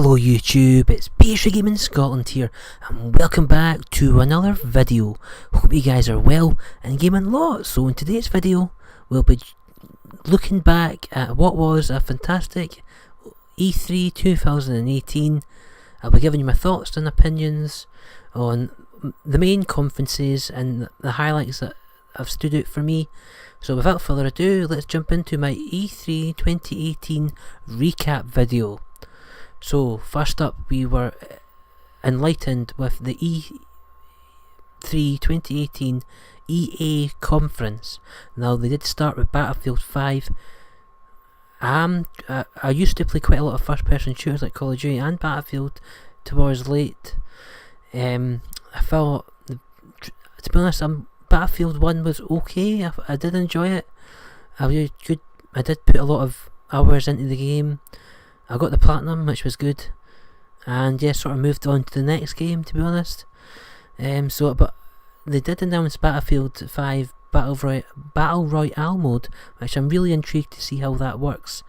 Hello YouTube, it's PS3 Gaming Scotland here, and welcome back to another video. Hope you guys are well and gaming lots. So in today's video, we'll be looking back at what was a fantastic E3 2018. I'll be giving you my thoughts and opinions on the main conferences and the highlights that have stood out for me. So without further ado, let's jump into my E3 2018 recap video. So first up, we were enlightened with the E3 2018 EA conference. Now they did start with Battlefield 5. I used to play quite a lot of first person shooters like Call of Duty and Battlefield towards late. I felt, to be honest, Battlefield 1 was okay. I did enjoy it. I did put a lot of hours into the game. I got the platinum, which was good, and yeah, sort of moved on to the next game, to be honest. But they did announce Battlefield 5 Battle Royale mode, which I'm really intrigued to see how that works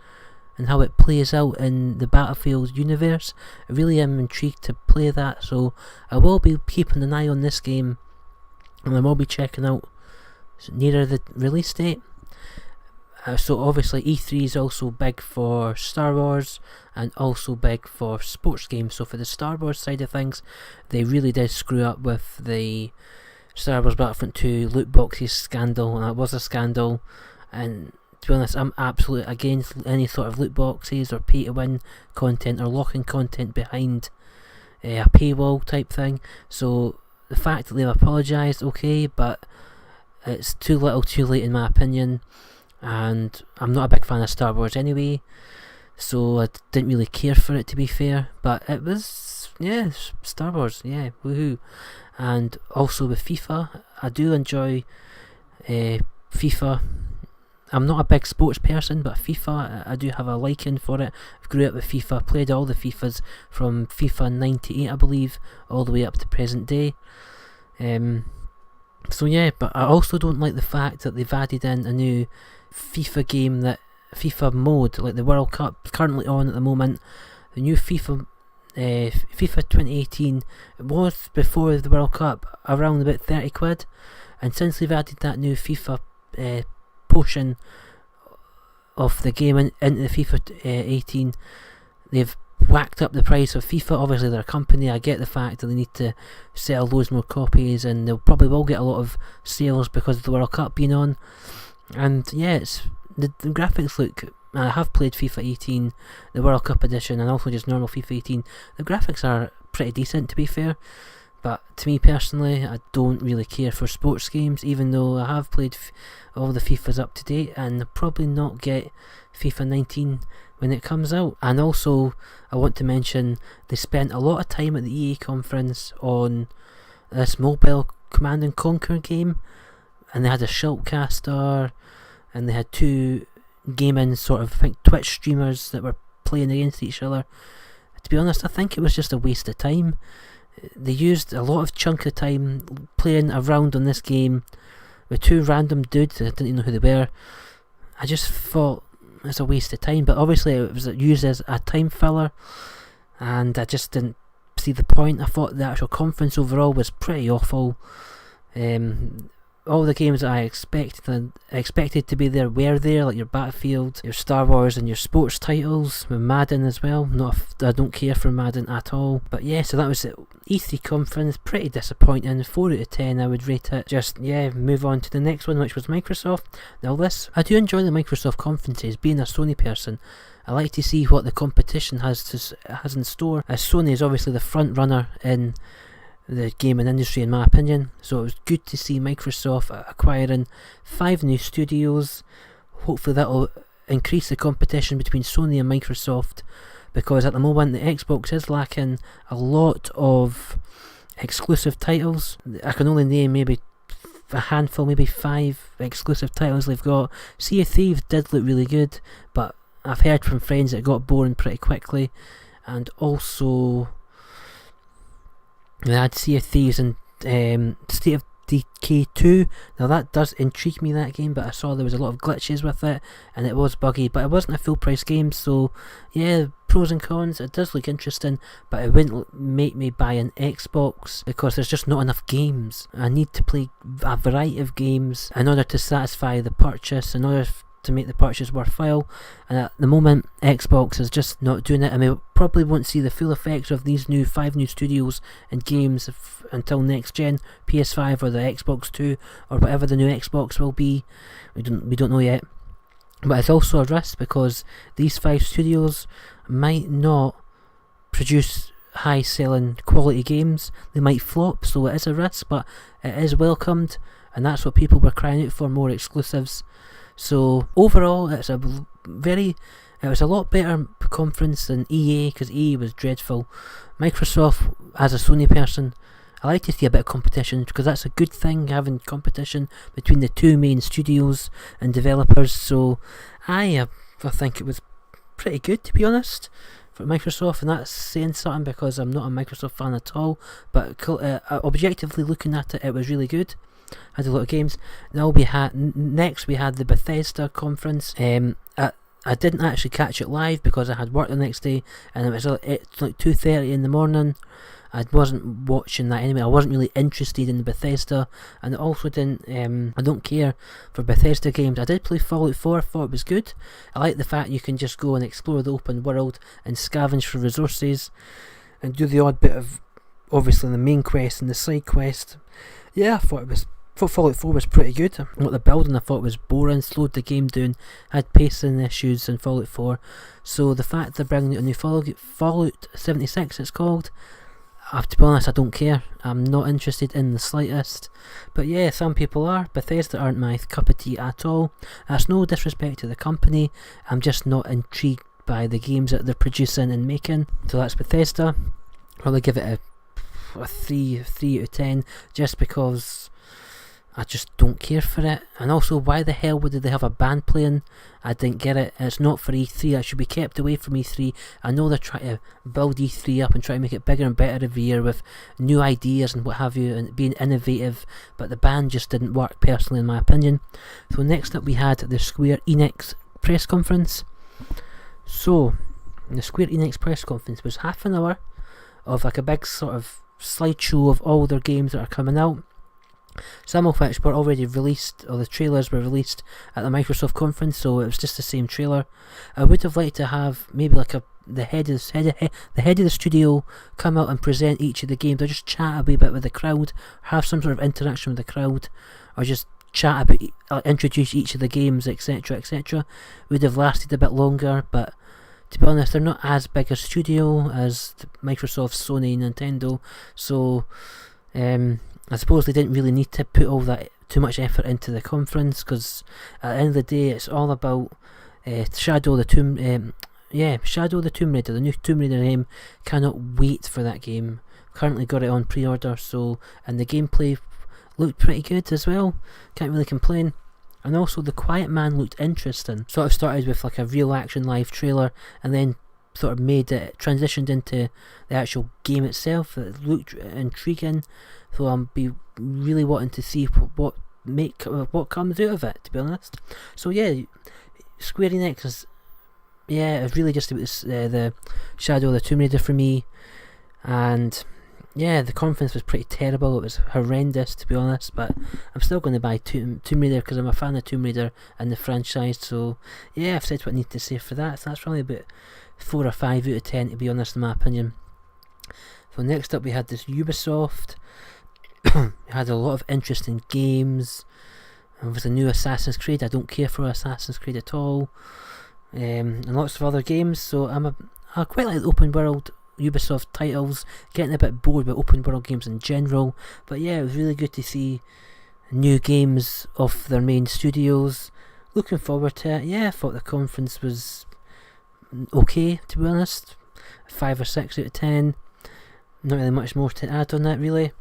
and how it plays out in the Battlefield universe. I really am intrigued to play that, so I will be keeping an eye on this game, and I will be checking out nearer the release date. So obviously E3 is also big for Star Wars and also big for sports games. So for the Star Wars side of things, they really did screw up with the Star Wars Battlefront 2 loot boxes scandal, and that was a scandal. And to be honest, I'm absolutely against any sort of loot boxes or pay to win content or locking content behind a paywall type thing. So the fact that they've apologised, okay, but it's too little too late in my opinion. And I'm not a big fan of Star Wars anyway, so I didn't really care for it, to be fair. But it was, yeah, Star Wars, yeah, woohoo. And also with FIFA, I do enjoy FIFA. I'm not a big sports person, but FIFA, I do have a liking for it. I grew up with FIFA, played all the FIFAs from FIFA 98, I believe, all the way up to present day. So yeah, but I also don't like the fact that they've added in a new FIFA game, that FIFA mode, like the World Cup currently on at the moment. The new FIFA 2018, it was before the World Cup around about 30 quid, and since they've added that new FIFA portion of the game into the FIFA 18, they've whacked up the price of FIFA. Obviously they're a company, I get the fact that they need to sell loads more copies, and they'll probably will get a lot of sales because of the World Cup being on. And yeah, the graphics look, I have played FIFA 18, the World Cup edition, and also just normal FIFA 18. The graphics are pretty decent, to be fair, but to me personally, I don't really care for sports games, even though I have played all the FIFAs up to date, and I'll probably not get FIFA 19 when it comes out. And also, I want to mention, they spent a lot of time at the EA conference on this mobile Command & Conquer game, and they had a Shultcaster, and they had two gaming sort of, I think, Twitch streamers that were playing against each other. To be honest, I think it was just a waste of time. They used a lot of chunk of time playing around on this game with two random dudes, I didn't even know who they were. I just thought it's a waste of time, but obviously it was used as a time filler, and I just didn't see the point. I thought the actual conference overall was pretty awful. All the games that I expected to be there were there, like your Battlefield, your Star Wars, and your sports titles, with Madden as well. I don't care for Madden at all. But yeah, so that was the E3 conference. Pretty disappointing. 4 out of 10 I would rate it. Just, yeah, move on to the next one, which was Microsoft. Now this, I do enjoy the Microsoft conferences. Being a Sony person, I like to see what the competition has in store, as Sony is obviously the front runner in the gaming industry, in my opinion. So it was good to see Microsoft acquiring 5 new studios. Hopefully that will increase the competition between Sony and Microsoft, because at the moment the Xbox is lacking a lot of exclusive titles. I can only name maybe a handful, maybe 5 exclusive titles they've got. Sea of Thieves did look really good, but I've heard from friends that it got boring pretty quickly. And also they had Sea of Thieves and State of DK2. Now that does intrigue me, that game, but I saw there was a lot of glitches with it and it was buggy, but it wasn't a full price game, so yeah, pros and cons. It does look interesting, but it wouldn't make me buy an Xbox because there's just not enough games. I need to play a variety of games in order to satisfy the purchase, in order to make the purchase worthwhile, and at the moment Xbox is just not doing it, and we probably won't see the full effects of these 5 new studios and games until next gen, PS5 or the Xbox 2 or whatever the new Xbox will be. We don't know yet, but it's also a risk because these 5 studios might not produce high selling quality games. They might flop, so it is a risk, but it is welcomed, and that's what people were crying out for, more exclusives. So overall, it was a lot better conference than EA, because EA was dreadful. Microsoft, as a Sony person, I like to see a bit of competition, because that's a good thing, having competition between the 2 main studios and developers. So I think it was pretty good, to be honest, for Microsoft, and that's saying something because I'm not a Microsoft fan at all, but objectively looking at it, it was really good. Had a lot of games. Now next we had the Bethesda conference. I didn't actually catch it live because I had work the next day, and it was like 2:30 in the morning. I wasn't watching that anyway. I wasn't really interested in Bethesda, and also didn't. I don't care for Bethesda games. I did play Fallout 4. I thought it was good. I like the fact you can just go and explore the open world and scavenge for resources, and do the odd bit of, obviously, the main quest and the side quest. Yeah, I thought Fallout 4 was pretty good. What the building I thought was boring, slowed the game down, had pacing issues in Fallout 4. So the fact they're bringing out a new Fallout 76, it's called, to be honest, I don't care. I'm not interested in the slightest. But yeah, some people are. Bethesda aren't my cup of tea at all. That's no disrespect to the company. I'm just not intrigued by the games that they're producing and making. So that's Bethesda. I'll probably give it a 3 out of 10, just because I just don't care for it. And also, why the hell would they have a band playing? I didn't get it. It's not for E3. It should be kept away from E3. I know they're trying to build E3 up and try to make it bigger and better every year with new ideas and what have you, and being innovative, but the band just didn't work, personally, in my opinion. So next up we had the Square Enix press conference. So the Square Enix press conference was half an hour of like a big sort of slideshow of all their games that are coming out, some of which were already released, or the trailers were released at the Microsoft conference, so it was just the same trailer. I would have liked to have maybe like the head of the studio come out and present each of the games, or just chat a wee bit with the crowd, have some sort of interaction with the crowd, or just chat about, introduce each of the games, etc, etc. Would have lasted a bit longer, but to be honest, they're not as big a studio as Microsoft, Sony, Nintendo, so I suppose they didn't really need to put all that too much effort into the conference, because at the end of the day, it's all about Shadow of the Tomb Raider, the new Tomb Raider game. Cannot wait for that game. Currently got it on pre-order, and the gameplay looked pretty good as well. Can't really complain. And also, The Quiet Man looked interesting. Sort of started with like a real action live trailer, and then sort of transitioned into the actual game itself. It looked intriguing, so I'll be really wanting to see what comes out of it, to be honest. So yeah, Square Enix is, it's really just about the Shadow of the Tomb Raider for me. And yeah, the conference was pretty terrible. It was horrendous, to be honest, but I'm still going to buy Tomb Raider because I'm a fan of Tomb Raider and the franchise. So yeah, I've said what I need to say for that. So that's probably about 4 or 5 out of 10, to be honest, in my opinion. So next up we had this Ubisoft. It had a lot of interesting games. There was a new Assassin's Creed. I don't care for Assassin's Creed at all. And lots of other games. So I quite like the open world Ubisoft titles. Getting a bit bored with open world games in general. But yeah, it was really good to see new games of their main studios. Looking forward to it. Yeah, I thought the conference was okay, to be honest. 5 or 6 out of 10. Not really much more to add on that, really.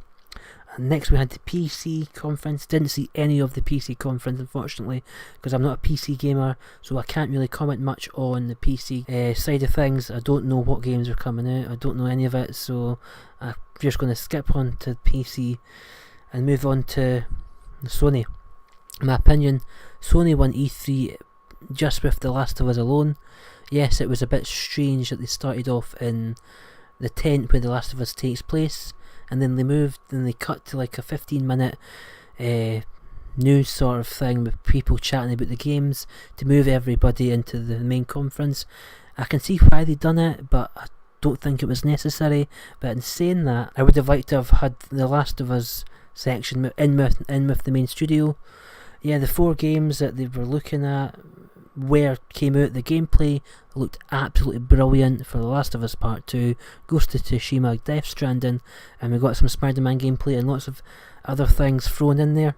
And next we had the PC conference. Didn't see any of the PC conference, unfortunately, because I'm not a PC gamer, so I can't really comment much on the PC side of things. I don't know what games are coming out. I don't know any of it, so I'm just going to skip on to PC. and move on to Sony. In my opinion, Sony won E3 just with The Last of Us alone. Yes, it was a bit strange that they started off in the tent where The Last of Us takes place, and then they cut to like a 15-minute news sort of thing with people chatting about the games to move everybody into the main conference. I can see why they done it, but I don't think it was necessary. But in saying that, I would have liked to have had The Last of Us section in with the main studio. Yeah, the 4 games that they were looking at came out, the gameplay looked absolutely brilliant for The Last of Us Part 2, Ghost of Tsushima, Death Stranding, and we got some Spider-Man gameplay and lots of other things thrown in there.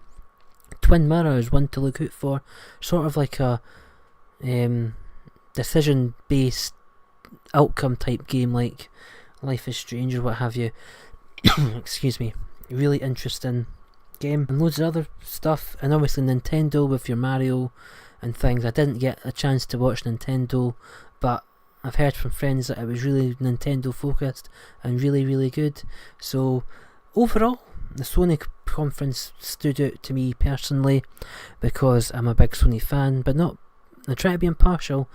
Twin Mirror is one to look out for, sort of like a decision-based outcome type game like Life is Strange or what have you. Excuse me. Really interesting game, and loads of other stuff, and obviously Nintendo with your Mario and things. I didn't get a chance to watch Nintendo, but I've heard from friends that it was really Nintendo focused and really, really good. So overall, the Sony conference stood out to me personally because I'm a big Sony fan, but not. I try to be impartial.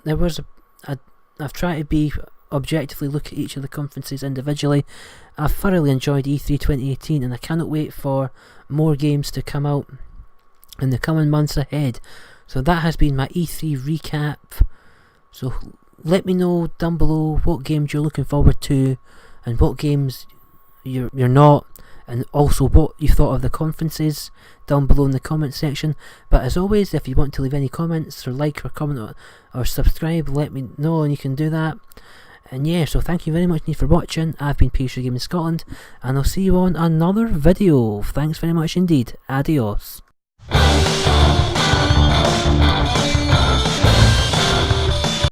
I've tried to be objectively look at each of the conferences individually. I've thoroughly enjoyed E3 2018, and I cannot wait for more games to come out in the coming months ahead. So that has been my E3 recap. So let me know down below what games you're looking forward to and what games you're not, and also what you thought of the conferences down below in the comment section. But as always, if you want to leave any comments or like or comment or subscribe, let me know and you can do that. And yeah, so thank you very much for watching. I've been Pastry Gaming Scotland, and I'll see you on another video. Thanks very much indeed. Adios.